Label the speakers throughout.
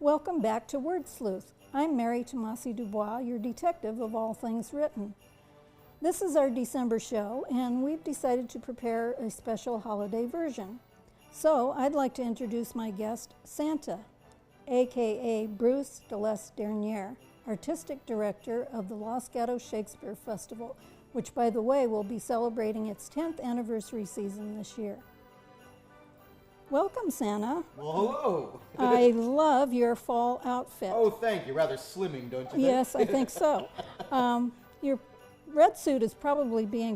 Speaker 1: Welcome back to Word Sleuth. I'm Mary Tomasi Dubois, your detective of all things written. This is our December show, and we've decided to prepare a special holiday version. So I'd like to introduce my guest, Santa, aka Bruce de Les Dernier, Artistic Director of the Los Gatos Shakespeare Festival, which, by the way, will be celebrating its 10th anniversary season this year. Welcome, Santa.
Speaker 2: Well, hello.
Speaker 1: I love your fall outfit.
Speaker 2: Oh, thank you. Rather slimming, don't you think?
Speaker 1: Yes, I think so. Your red suit is probably being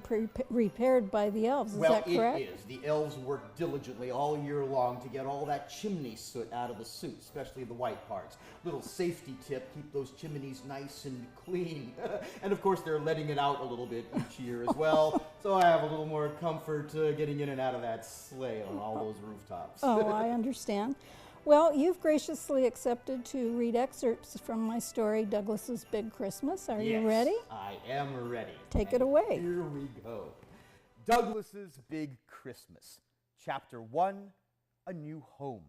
Speaker 1: repaired by the elves, is that correct?
Speaker 2: Well, it is. The elves work diligently all year long to get all that chimney soot out of the suit, especially the white parts. Little safety tip, keep those chimneys nice and clean. And of course, they're letting it out a little bit each year as well, so I have a little more comfort getting in and out of that sleigh on all those rooftops.
Speaker 1: Oh, I understand. Well, you've graciously accepted to read excerpts from my story, Douglas's Big Christmas. Are you ready?
Speaker 2: I am ready.
Speaker 1: Take it away.
Speaker 2: Here we go. Douglas's Big Christmas, Chapter 1, A New Home.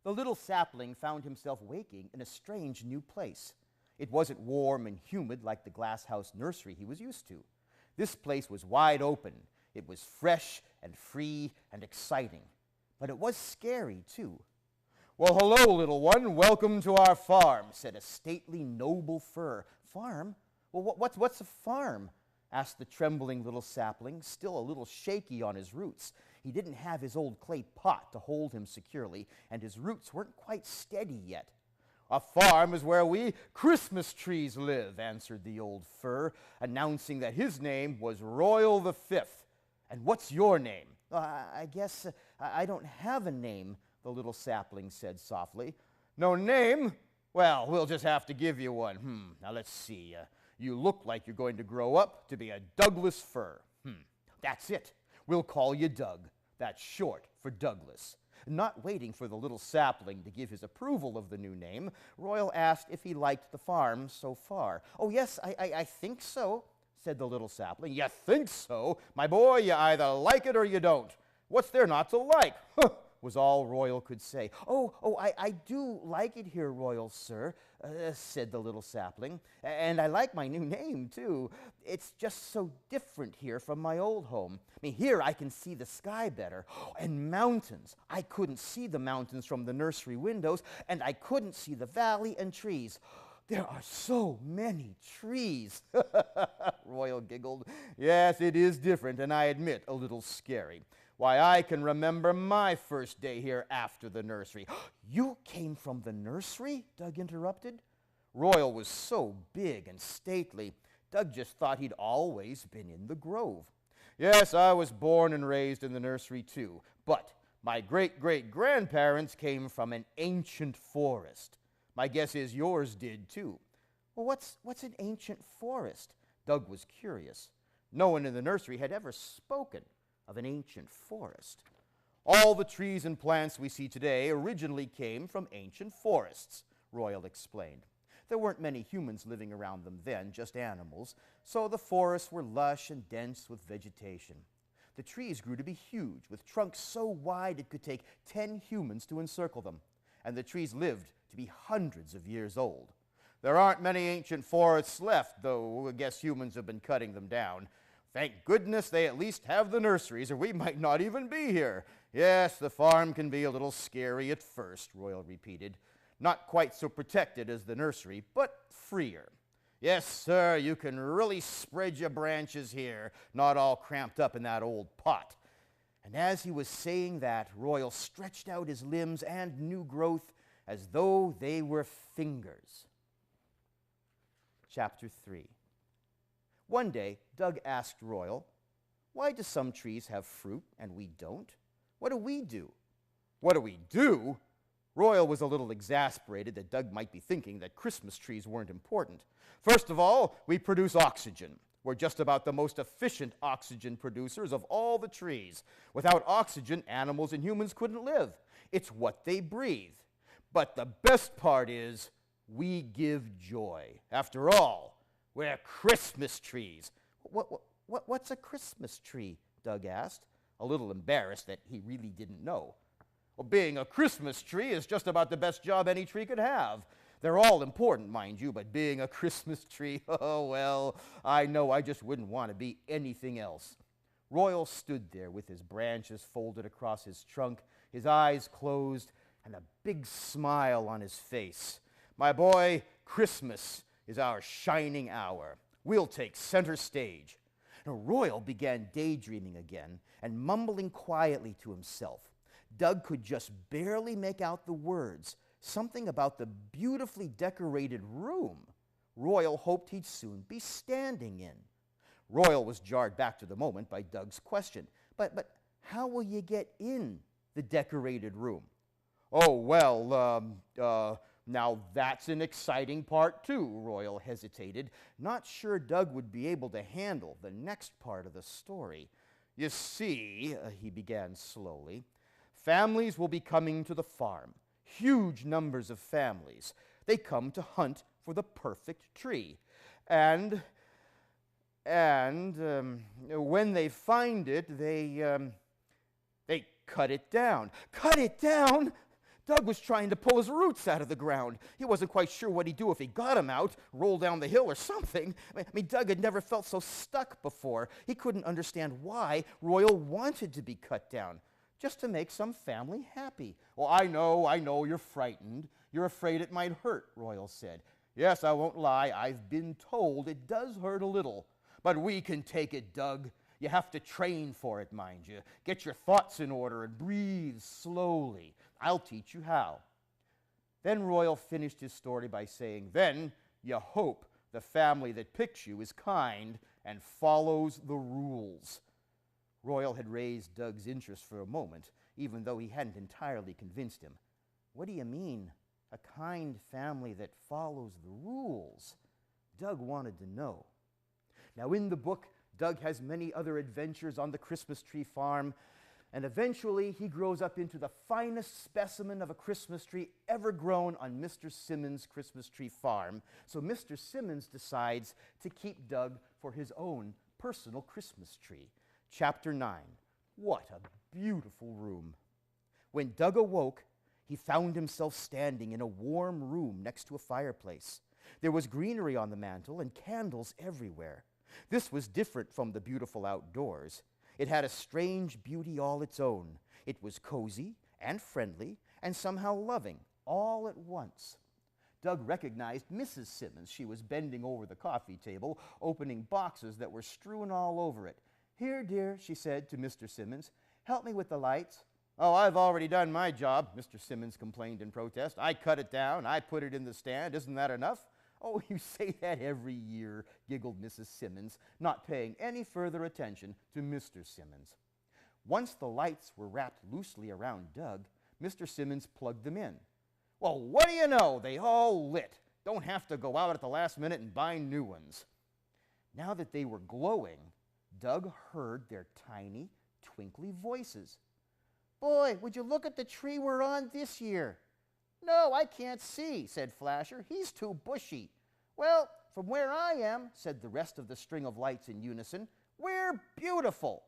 Speaker 2: The little sapling found himself waking in a strange new place. It wasn't warm and humid like the glass house nursery he was used to. This place was wide open. It was fresh and free and exciting. But it was scary, too. "Well, hello, little one. Welcome to our farm," said a stately, noble fir. "Farm? Well, what's a farm?" asked the trembling little sapling, still a little shaky on his roots. He didn't have his old clay pot to hold him securely, and his roots weren't quite steady yet. "A farm is where we Christmas trees live," answered the old fir, announcing that his name was Royal the Fifth. "And what's your name?" I guess I don't have a name," the little sapling said softly. "No name? Well, we'll just have to give you one. Now let's see. You look like you're going to grow up to be a Douglas fir. That's it. We'll call you Doug. That's short for Douglas." Not waiting for the little sapling to give his approval of the new name, Royal asked if he liked the farm so far. "Oh, yes, I think so," said the little sapling. "You think so? My boy, you either like it or you don't. What's there not to like?" was all Royal could say. I do like it here, Royal Sir," said the little sapling. "And I like my new name, too. It's just so different here from my old home. I mean, here I can see the sky better. And mountains. I couldn't see the mountains from the nursery windows, and I couldn't see the valley and trees. There are so many trees." Royal giggled. "Yes, it is different, and I admit a little scary. Why, I can remember my first day here after the nursery." "You came from the nursery?" Doug interrupted. Royal was so big and stately, Doug just thought he'd always been in the grove. "Yes, I was born and raised in the nursery, too. But my great-great-grandparents came from an ancient forest. My guess is yours did, too." "Well, what's an ancient forest?" Doug was curious. No one in the nursery had ever spoken of an ancient forest. "All the trees and plants we see today originally came from ancient forests," Royal explained. There weren't many humans living around them then, just animals, so the forests were lush and dense with vegetation. The trees grew to be huge, with trunks so wide it could take 10 humans to encircle them, and the trees lived to be hundreds of years old. There aren't many ancient forests left, though I guess humans have been cutting them down. Thank goodness they at least have the nurseries, or we might not even be here. Yes, the farm can be a little scary at first," Royal repeated. "Not quite so protected as the nursery, but freer. Yes, sir, you can really spread your branches here, not all cramped up in that old pot." And as he was saying that, Royal stretched out his limbs and new growth as though they were fingers. Chapter 3. One day, Doug asked Royal, "Why do some trees have fruit and we don't? What do we do?" "What do we do?" Royal was a little exasperated that Doug might be thinking that Christmas trees weren't important. "First of all, we produce oxygen. We're just about the most efficient oxygen producers of all the trees. Without oxygen, animals and humans couldn't live. It's what they breathe. But the best part is, we give joy. After all, we're Christmas trees." What's a Christmas tree?" Doug asked, a little embarrassed that he really didn't know. Well, being a Christmas tree is just about the best job any tree could have. They're all important, mind you, but being a Christmas tree, oh, well, I know I just wouldn't want to be anything else. Royal stood there with his branches folded across his trunk, his eyes closed, and a big smile on his face. My boy, Christmas is our shining hour. We'll take center stage. Now, Royal began daydreaming again and mumbling quietly to himself. Doug could just barely make out the words, something about the beautifully decorated room Royal hoped he'd soon be standing in. Royal was jarred back to the moment by Doug's question. But how will you get in the decorated room? Oh, well, now that's an exciting part too, Royal hesitated, not sure Doug would be able to handle the next part of the story. You see, he began slowly, families will be coming to the farm. Huge numbers of families. They come to hunt for the perfect tree. And when they find it, they cut it down. Cut it down? Doug was trying to pull his roots out of the ground. He wasn't quite sure what he'd do if he got him out, roll down the hill or something. I mean, Doug had never felt so stuck before. He couldn't understand why Royal wanted to be cut down, just to make some family happy. Well, I know, you're frightened. You're afraid it might hurt, Royal said. Yes, I won't lie, I've been told it does hurt a little. But we can take it, Doug. You have to train for it, mind you. Get your thoughts in order and breathe slowly. I'll teach you how. Then Royal finished his story by saying, then you hope the family that picks you is kind and follows the rules. Royal had raised Doug's interest for a moment, even though he hadn't entirely convinced him. What do you mean, a kind family that follows the rules? Doug wanted to know. Now, in the book, Doug has many other adventures on the Christmas tree farm, and eventually he grows up into the finest specimen of a Christmas tree ever grown on Mr. Simmons' Christmas tree farm. So Mr. Simmons decides to keep Doug for his own personal Christmas tree. Chapter 9. What a beautiful room. When Doug awoke, he found himself standing in a warm room next to a fireplace. There was greenery on the mantel and candles everywhere. This was different from the beautiful outdoors. It had a strange beauty all its own. It was cozy and friendly and somehow loving all at once. Doug recognized Mrs. Simmons. She was bending over the coffee table, opening boxes that were strewn all over it. Here, dear, she said to Mr. Simmons, help me with the lights. Oh, I've already done my job, Mr. Simmons complained in protest. I cut it down. I put it in the stand. Isn't that enough? Oh, you say that every year, giggled Mrs. Simmons, not paying any further attention to Mr. Simmons. Once the lights were wrapped loosely around Doug, Mr. Simmons plugged them in. Well, what do you know? They all lit. Don't have to go out at the last minute and buy new ones. Now that they were glowing, Doug heard their tiny, twinkly voices. Boy, would you look at the tree we're on this year? No, I can't see, said Flasher. He's too bushy. Well, from where I am, said the rest of the string of lights in unison, we're beautiful.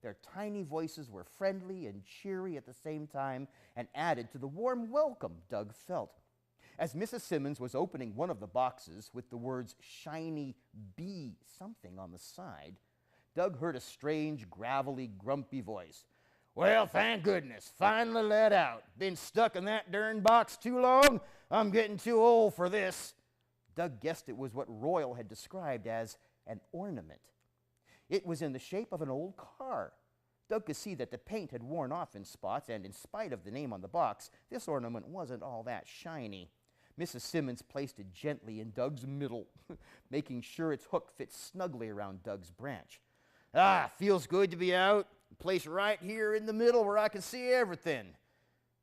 Speaker 2: Their tiny voices were friendly and cheery at the same time and added to the warm welcome Doug felt. As Mrs. Simmons was opening one of the boxes with the words shiny bee something on the side, Doug heard a strange, gravelly, grumpy voice. Well, thank goodness, finally let out. Been stuck in that darn box too long? I'm getting too old for this. Doug guessed it was what Royal had described as an ornament. It was in the shape of an old car. Doug could see that the paint had worn off in spots, and in spite of the name on the box, this ornament wasn't all that shiny. Mrs. Simmons placed it gently in Doug's middle, making sure its hook fit snugly around Doug's branch. Ah, feels good to be out. Place right here in the middle where I can see everything.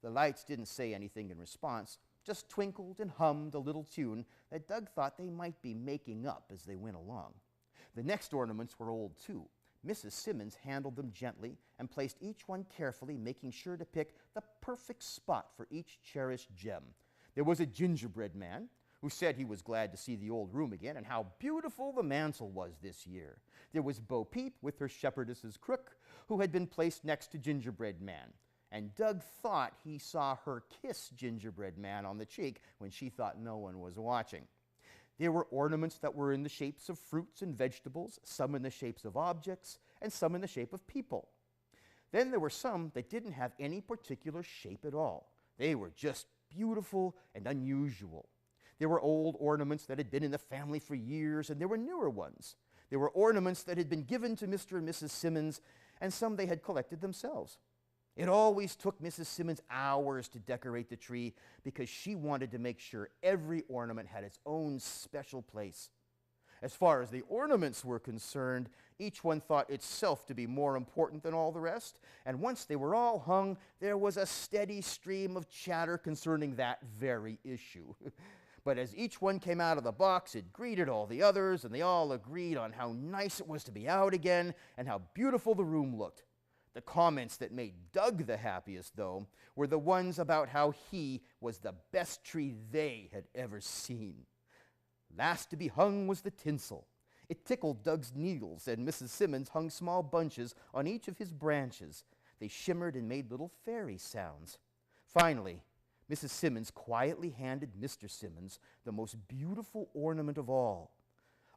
Speaker 2: The lights didn't say anything in response, just twinkled and hummed a little tune that Doug thought they might be making up as they went along. The next ornaments were old too. Mrs. Simmons handled them gently and placed each one carefully, making sure to pick the perfect spot for each cherished gem. There was a gingerbread man who said he was glad to see the old room again and how beautiful the mantel was this year. There was Bo Peep with her shepherdess's crook, who had been placed next to Gingerbread Man. and Doug thought he saw her kiss Gingerbread Man on the cheek when she thought no one was watching. There were ornaments that were in the shapes of fruits and vegetables, some in the shapes of objects, and some in the shape of people. Then there were some that didn't have any particular shape at all. They were just beautiful and unusual. There were old ornaments that had been in the family for years, and there were newer ones. There were ornaments that had been given to Mr. and Mrs. Simmons, and some they had collected themselves. It always took Mrs. Simmons hours to decorate the tree because she wanted to make sure every ornament had its own special place. As far as the ornaments were concerned, each one thought itself to be more important than all the rest, and once they were all hung, there was a steady stream of chatter concerning that very issue. But as each one came out of the box, it greeted all the others, and they all agreed on how nice it was to be out again and how beautiful the room looked. The comments that made Doug the happiest, though, were the ones about how he was the best tree they had ever seen. Last to be hung was the tinsel. It tickled Doug's needles, and Mrs. Simmons hung small bunches on each of his branches. They shimmered and made little fairy sounds. Finally, Mrs. Simmons quietly handed Mr. Simmons the most beautiful ornament of all.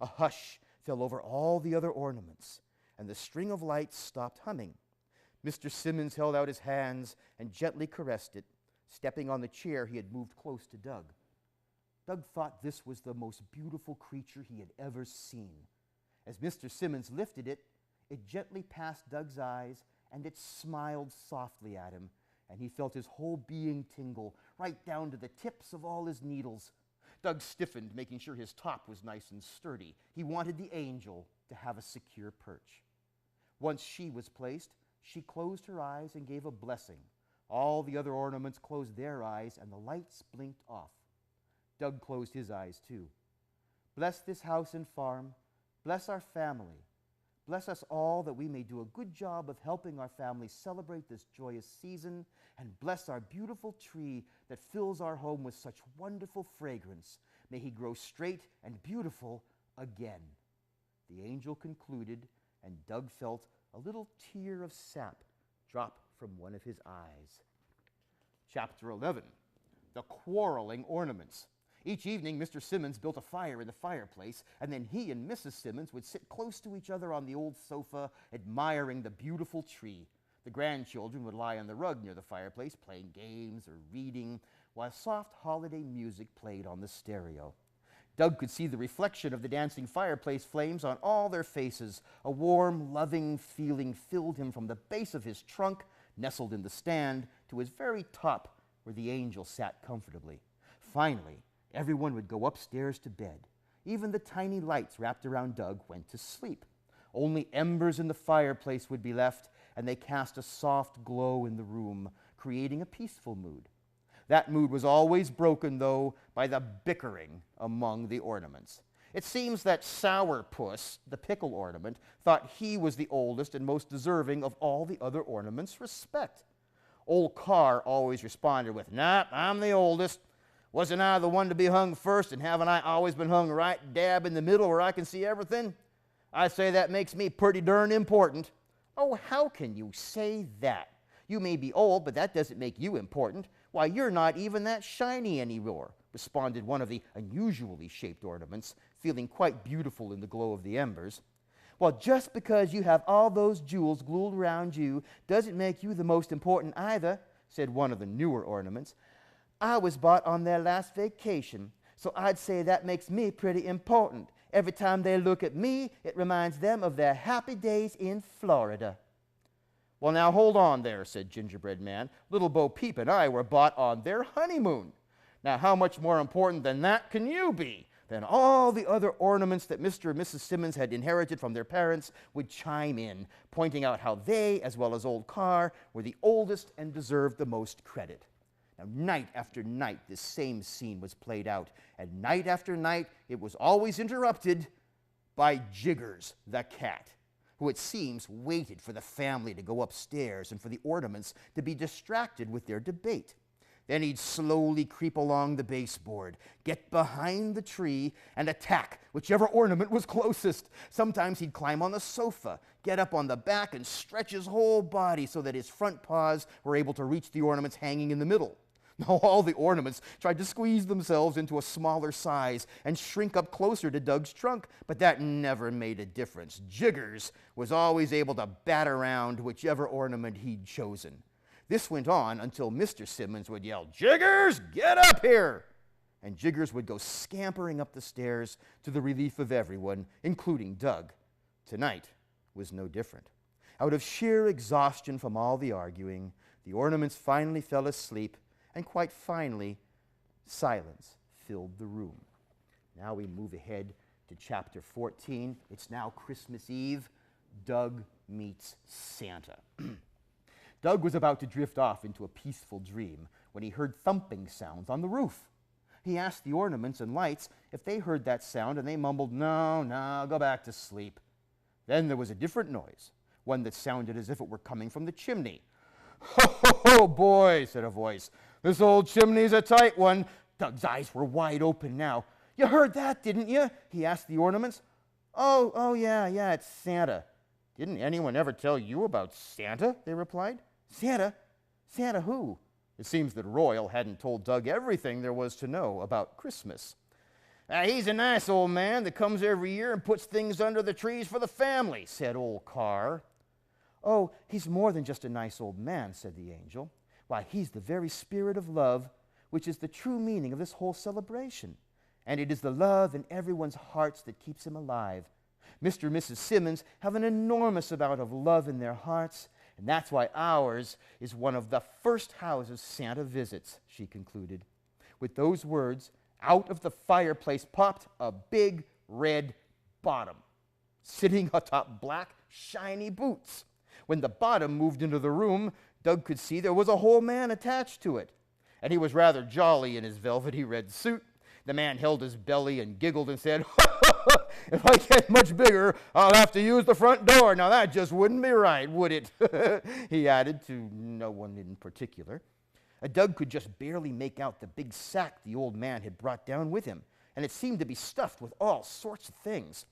Speaker 2: A hush fell over all the other ornaments, and the string of lights stopped humming. Mr. Simmons held out his hands and gently caressed it, stepping on the chair he had moved close to Doug. Doug thought this was the most beautiful creature he had ever seen. As Mr. Simmons lifted it, it gently passed Doug's eyes, and it smiled softly at him, and he felt his whole being tingle right down to the tips of all his needles. Doug stiffened, making sure his top was nice and sturdy. He wanted the angel to have a secure perch. Once she was placed, she closed her eyes and gave a blessing. All the other ornaments closed their eyes, and the lights blinked off. Doug closed his eyes too. Bless this house and farm. Bless our family. Bless us all that we may do a good job of helping our family celebrate this joyous season, and bless our beautiful tree that fills our home with such wonderful fragrance. May he grow straight and beautiful again. The angel concluded, and Doug felt a little tear of sap drop from one of his eyes. Chapter 11, The Quarreling Ornaments. Each evening, Mr. Simmons built a fire in the fireplace, and then he and Mrs. Simmons would sit close to each other on the old sofa, admiring the beautiful tree. The grandchildren would lie on the rug near the fireplace, playing games or reading, while soft holiday music played on the stereo. Doug could see the reflection of the dancing fireplace flames on all their faces. A warm, loving feeling filled him from the base of his trunk, nestled in the stand, to his very top, where the angel sat comfortably. Finally, everyone would go upstairs to bed. Even the tiny lights wrapped around Doug went to sleep. Only embers in the fireplace would be left, and they cast a soft glow in the room, creating a peaceful mood. That mood was always broken, though, by the bickering among the ornaments. It seems that Sourpuss, the pickle ornament, thought he was the oldest and most deserving of all the other ornaments' respect. Old Carr always responded with, "Nah, I'm the oldest. Wasn't I the one to be hung first, and haven't I always been hung right dab in the middle where I can see everything? I say that makes me pretty darn important." "Oh, how can you say that? You may be old, but that doesn't make you important. Why, you're not even that shiny anymore," responded one of the unusually shaped ornaments, feeling quite beautiful in the glow of the embers. "Well, just because you have all those jewels glued around you doesn't make you the most important either," said one of the newer ornaments. "I was bought on their last vacation, so I'd say that makes me pretty important. Every time they look at me, it reminds them of their happy days in Florida." "Well, now hold on there," said Gingerbread Man. "Little Bo Peep and I were bought on their honeymoon. Now, how much more important than that can you be?" Then all the other ornaments that Mr. and Mrs. Simmons had inherited from their parents would chime in, pointing out how they, as well as Old Carr, were the oldest and deserved the most credit. Now, night after night, this same scene was played out, and night after night, it was always interrupted by Jiggers the cat, who it seems waited for the family to go upstairs and for the ornaments to be distracted with their debate. Then he'd slowly creep along the baseboard, get behind the tree, and attack whichever ornament was closest. Sometimes he'd climb on the sofa, get up on the back, and stretch his whole body so that his front paws were able to reach the ornaments hanging in the middle. Now, all the ornaments tried to squeeze themselves into a smaller size and shrink up closer to Doug's trunk, but that never made a difference. Jiggers was always able to bat around whichever ornament he'd chosen. This went on until Mr. Simmons would yell, "Jiggers, get up here!" And Jiggers would go scampering up the stairs to the relief of everyone, including Doug. Tonight was no different. Out of sheer exhaustion from all the arguing, the ornaments finally fell asleep, and quite finally, silence filled the room. Now we move ahead to chapter 14. It's now Christmas Eve. Doug meets Santa. Doug was about to drift off into a peaceful dream when he heard thumping sounds on the roof. He asked the ornaments and lights if they heard that sound, and they mumbled, No, go back to sleep. Then there was a different noise, one that sounded as if it were coming from the chimney. "Ho, ho, ho, boy," said a voice. "This old chimney's a tight one." Doug's eyes were wide open now. "You heard that, didn't you?" he asked the ornaments. Oh, yeah, it's Santa." "Didn't anyone ever tell you about Santa?" they replied. "Santa? Santa who?" It seems that Royal hadn't told Doug everything there was to know about Christmas. He's a nice old man that comes every year and puts things under the trees for the family," said old Carr. "Oh, he's more than just a nice old man," said the angel. "Why, he's the very spirit of love, which is the true meaning of this whole celebration. And it is the love in everyone's hearts that keeps him alive. Mr. and Mrs. Simmons have an enormous amount of love in their hearts, and that's why ours is one of the first houses Santa visits," she concluded. With those words, out of the fireplace popped a big red bottom, sitting atop black, shiny boots. When the bottom moved into the room, Doug could see there was a whole man attached to it, and he was rather jolly in his velvety red suit. The man held his belly and giggled and said, "If I get much bigger, I'll have to use the front door. Now that just wouldn't be right, would it?" he added, to no one in particular. Doug could just barely make out the big sack the old man had brought down with him, and it seemed to be stuffed with all sorts of things.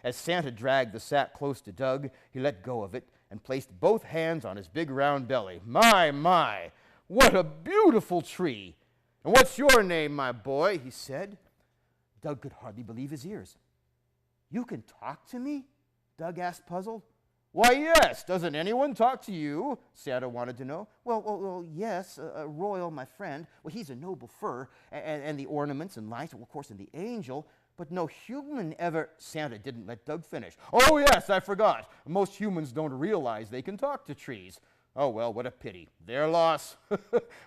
Speaker 2: As Santa dragged the sack close to Doug, he let go of it and placed both hands on his big round belly. My, what a beautiful tree! "And what's your name, my boy?" he said. Doug could hardly believe his ears. "You can talk to me?" Doug asked, puzzled. "Why, yes. Doesn't anyone talk to you?" Santa wanted to know. Well, yes. Royal, my friend. Well, he's a noble fur, and the ornaments and lights, well, of course, and the angel. But no human ever—" Santa didn't let Doug finish. "Oh, yes, I forgot. Most humans don't realize they can talk to trees. Oh, well, what a pity. Their loss.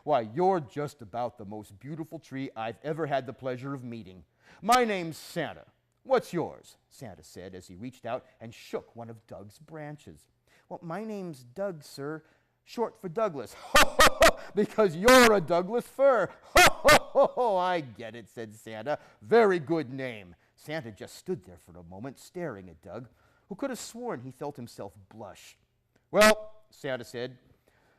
Speaker 2: Why, you're just about the most beautiful tree I've ever had the pleasure of meeting. My name's Santa. What's yours?" Santa said as he reached out and shook one of Doug's branches. "Well, my name's Doug, sir, short for Douglas." "Because you're a Douglas fir." "I get it," said Santa. "Very good name." Santa just stood there for a moment, staring at Doug, who could have sworn he felt himself blush. "Well," Santa said,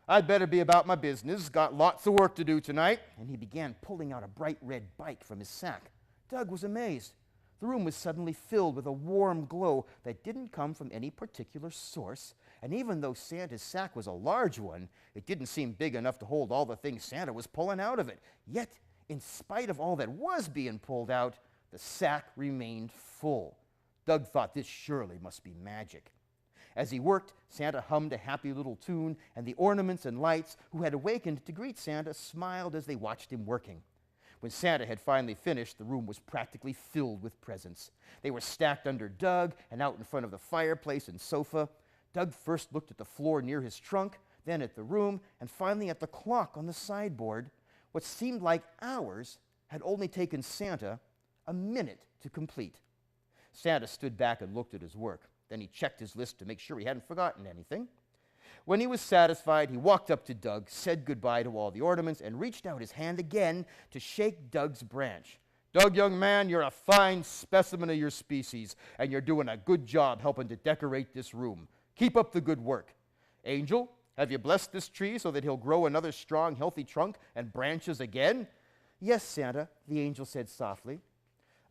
Speaker 2: "I'd better be about my business. Got lots of work to do tonight." And he began pulling out a bright red bike from his sack. Doug was amazed. The room was suddenly filled with a warm glow that didn't come from any particular source, and even though Santa's sack was a large one, it didn't seem big enough to hold all the things Santa was pulling out of it. Yet, in spite of all that was being pulled out, the sack remained full. Doug thought this surely must be magic. As he worked, Santa hummed a happy little tune, and the ornaments and lights, who had awakened to greet Santa, smiled as they watched him working. When Santa had finally finished, the room was practically filled with presents. They were stacked under Doug and out in front of the fireplace and sofa. Doug first looked at the floor near his trunk, then at the room, and finally at the clock on the sideboard. What seemed like hours had only taken Santa a minute to complete. Santa stood back and looked at his work. Then he checked his list to make sure he hadn't forgotten anything. When he was satisfied, he walked up to Doug, said goodbye to all the ornaments, and reached out his hand again to shake Doug's branch. "Doug, young man, you're a fine specimen of your species, and you're doing a good job helping to decorate this room. Keep up the good work. Angel, Have you blessed this tree so that he'll grow another strong, healthy trunk and branches again?" "Yes, Santa," the angel said softly.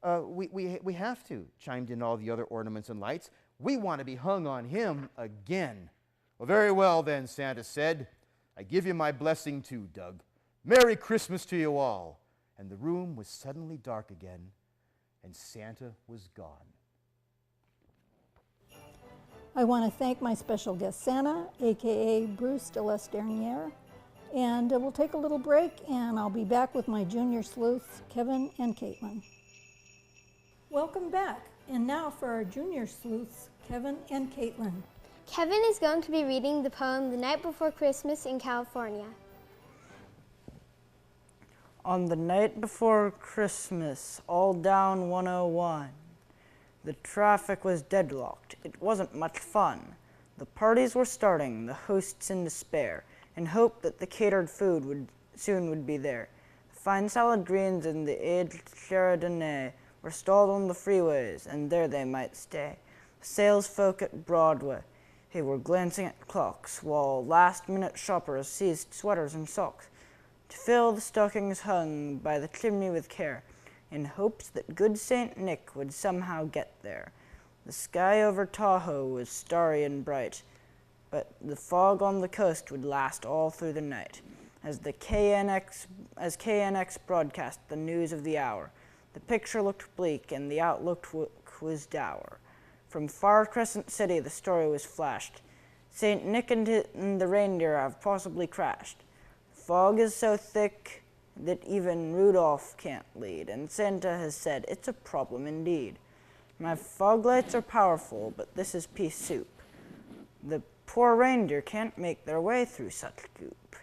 Speaker 2: We have to," chimed in all the other ornaments and lights. "We want to be hung on him again." "Well, very well then," Santa said. "I give you my blessing too, Doug. Merry Christmas to you all." And the room was suddenly dark again, and Santa was gone.
Speaker 1: I want to thank my special guest Santa, aka Bruce de l'Esternier. And we'll take a little break, and I'll be back with my junior sleuths, Kevin and Kaitlin. Welcome back. And now for our junior sleuths, Kevin and Kaitlin.
Speaker 3: Kevin is going to be reading the poem The Night Before Christmas in California.
Speaker 4: On the night before Christmas, all down 101, the traffic was deadlocked. It wasn't much fun. The parties were starting, the hosts in despair, in hope that the catered food would be there. The fine salad greens and the aged chardonnay were stalled on the freeways, and there they might stay. The salesfolk at Broadway, they were glancing at clocks, while last-minute shoppers seized sweaters and socks to fill the stockings hung by the chimney with care, in hopes that good Saint Nick would somehow get there. The sky over Tahoe was starry and bright, but the fog on the coast would last all through the night. As KNX broadcast the news of the hour, the picture looked bleak and the outlook was dour. From far Crescent City the story was flashed. Saint Nick and the reindeer have possibly crashed. The fog is so thick that even Rudolph can't lead, and Santa has said it's a problem indeed. My fog lights are powerful, but this is pea soup. The poor reindeer can't make their way through such goop.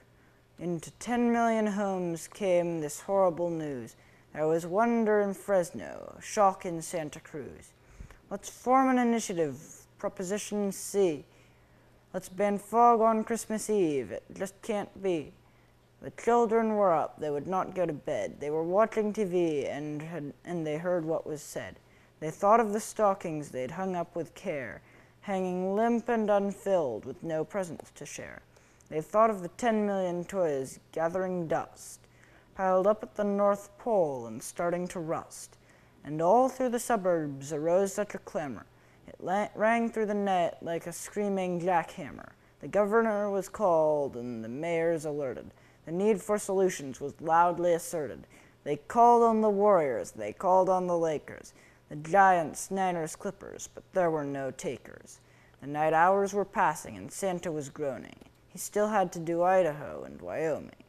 Speaker 4: Into 10 million homes came this horrible news. There was wonder in Fresno, shock in Santa Cruz. Let's form an initiative, Proposition C. Let's ban fog on Christmas Eve. It just can't be. The children were up. They would not go to bed. They were watching TV and they heard what was said. They thought of the stockings they'd hung up with care, hanging limp and unfilled with no presents to share. They thought of the 10 million toys gathering dust, piled up at the North Pole and starting to rust. And all through the suburbs arose such a clamor. It rang through the night like a screaming jackhammer. The governor was called and the mayors alerted. The need for solutions was loudly asserted. They called on the Warriors, they called on the Lakers, the Giants, Niners, Clippers, but there were no takers. The night hours were passing and Santa was groaning. He still had to do Idaho and Wyoming.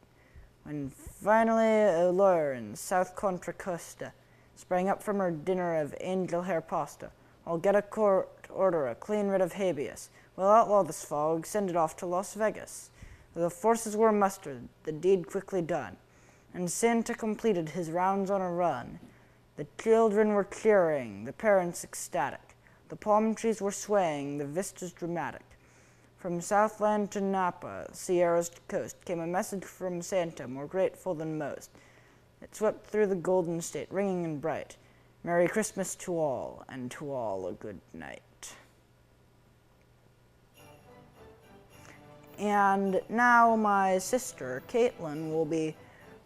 Speaker 4: When finally a lawyer in South Contra Costa sprang up from her dinner of angel hair pasta. "I'll get a court order, a clean writ of habeas. We'll outlaw this fog, send it off to Las Vegas." The forces were mustered, the deed quickly done, and Santa completed his rounds on a run. The children were cheering, the parents ecstatic. The palm trees were swaying, the vistas dramatic. From Southland to Napa, Sierras to coast, came a message from Santa more grateful than most. It swept through the Golden State, ringing and bright. Merry Christmas to all, and to all a good night. And now my sister, Kaitlin, will be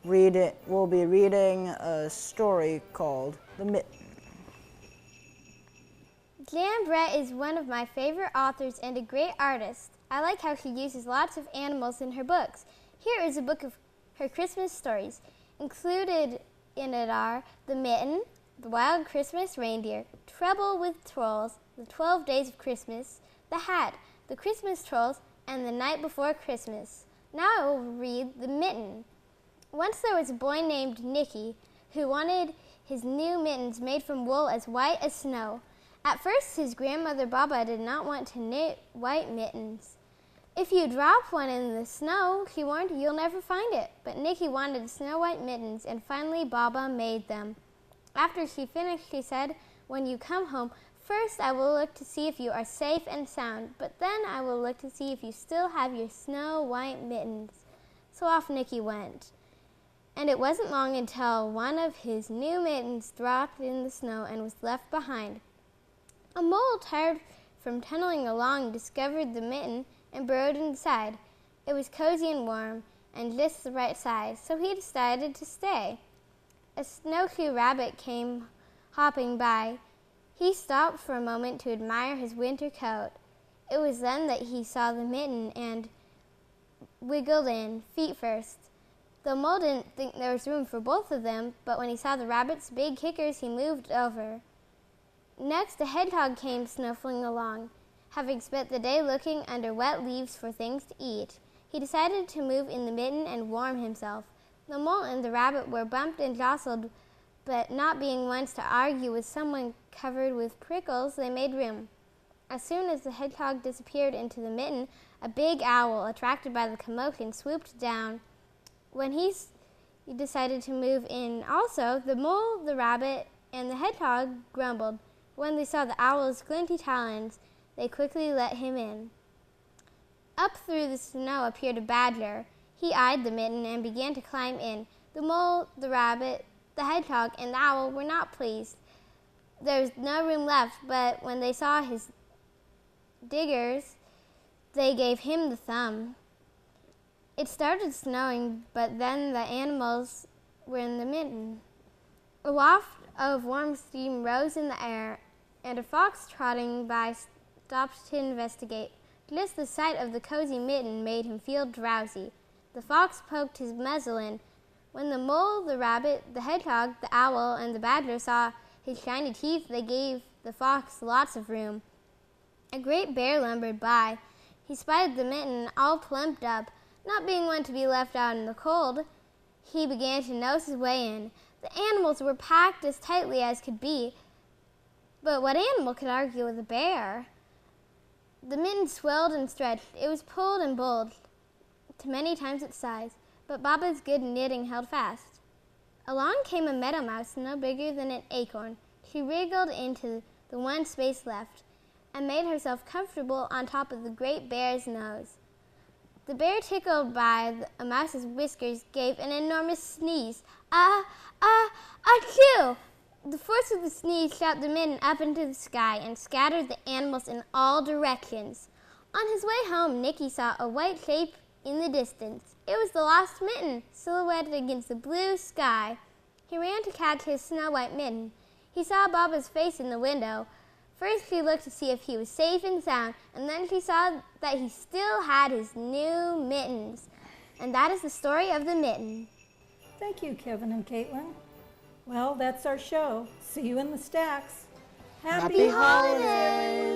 Speaker 4: reading a story called The Mitten.
Speaker 3: Jan Brett is one of my favorite authors and a great artist. I like how she uses lots of animals in her books. Here is a book of her Christmas stories. Included in it are The Mitten, The Wild Christmas Reindeer, Trouble with Trolls, The 12 Days of Christmas, The Hat, The Christmas Trolls, and The Night Before Christmas. Now I will read The Mitten. Once there was a boy named Nicky who wanted his new mittens made from wool as white as snow. At first, his grandmother Baba did not want to knit white mittens. "If you drop one in the snow," she warned, "you'll never find it." But Nicky wanted snow white mittens, and finally Baba made them. After she finished, she said, "When you come home, first I will look to see if you are safe and sound, but then I will look to see if you still have your snow white mittens." So off Nicky went. And it wasn't long until one of his new mittens dropped in the snow and was left behind. A mole, tired from tunneling along, discovered the mitten and burrowed inside. It was cozy and warm, and just the right size, so he decided to stay. A snowshoe rabbit came hopping by. He stopped for a moment to admire his winter coat. It was then that he saw the mitten and wiggled in, feet first. The mole didn't think there was room for both of them, but when he saw the rabbit's big kickers, he moved over. Next, a hedgehog came snuffling along. Having spent the day looking under wet leaves for things to eat, he decided to move in the mitten and warm himself. The mole and the rabbit were bumped and jostled, but not being ones to argue with someone covered with prickles, they made room. As soon as the hedgehog disappeared into the mitten, a big owl, attracted by the commotion, swooped down. When he decided to move in also, the mole, the rabbit, and the hedgehog grumbled. When they saw the owl's glinty talons, they quickly let him in. Up through the snow appeared a badger. He eyed the mitten and began to climb in. The mole, the rabbit, the hedgehog, and the owl were not pleased. There was no room left, but when they saw his diggers, they gave him the thumb. It started snowing, but then the animals were in the mitten. A waft of warm steam rose in the air, and a fox trotting by stopped to investigate. Just the sight of the cozy mitten made him feel drowsy. The fox poked his muzzle in. When the mole, the rabbit, the hedgehog, the owl, and the badger saw his shiny teeth, they gave the fox lots of room. A great bear lumbered by. He spied the mitten all plumped up. Not being one to be left out in the cold, he began to nose his way in. The animals were packed as tightly as could be, but what animal could argue with a bear? The mitten swelled and stretched. It was pulled and bulged to many times its size, but Baba's good knitting held fast. Along came a meadow mouse no bigger than an acorn. She wriggled into the one space left and made herself comfortable on top of the great bear's nose. The bear, tickled by a mouse's whiskers, gave an enormous sneeze. Achoo! The force of the sneeze shot the mitten up into the sky and scattered the animals in all directions. On his way home, Nicky saw a white shape in the distance. It was the lost mitten, silhouetted against the blue sky. He ran to catch his snow-white mitten. He saw Baba's face in the window. First she looked to see if he was safe and sound, and then she saw that he still had his new mittens. And that is the story of the mitten.
Speaker 1: Thank you, Kevin and Kaitlin. Well, that's our show. See you in the stacks.
Speaker 4: Happy holidays!